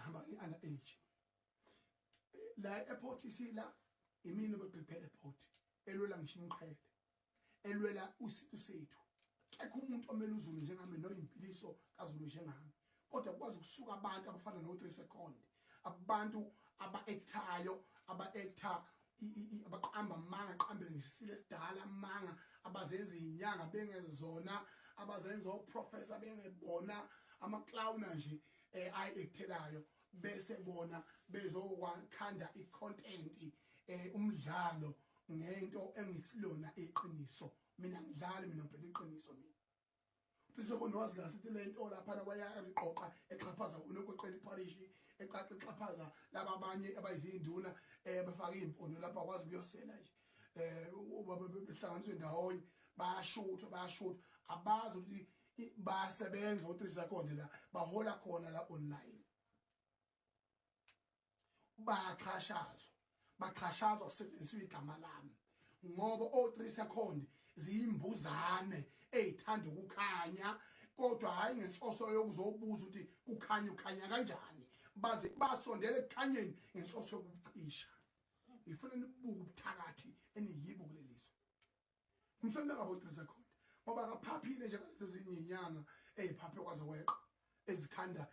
ngihamba nge-underage la airport isila imini beprepare airport elwela ngisho imqhele elwela usitu sethu akekho umuntu omele uZulu njengami noyimpiliso kaZulu njengami kodwa kwazi ukusuka abantu abafana no3 second abantu aba-actayo aba-actor abaqamba amanga aqambele ngisile sidala amanga abazenza inyanga bengezona abazenza oprofessor bengebona amaclown nje ay-actelayo bese bona bezokwakhanda icontent umdlalo ngento engitsilona eqiniso mina ngidlali mina ngiphethe iqiniso mina Pisoko nwazi kahle ukuthi lento lapha kwaya riqoqa exhaphaza unokoqela iparishi exhaphaza laba abanye abayizinduna bafaka impondo lapha kwazi ukuyosela nje behlanganiswe ndawonye bayashutha abazi ukuthi basebenza u3 second la bahola khona la online baqhashazwa kusetshenziswa igama lami ngoba o3 second ziyimbuzane ezithanda ukukhanya kodwa hayi ngenhloso yokuzobuza ukuthi ukhanya kanjani baze basondele ekukhanyeni ngenhloso yokucisha ngifuna nibuke ubuthakathi eniyibo kuleliso ngifuna ngabo 3 second ngoba kaphaphile nje ngalezi zinyinyana eziphaphe kwaze weqa ezikhanda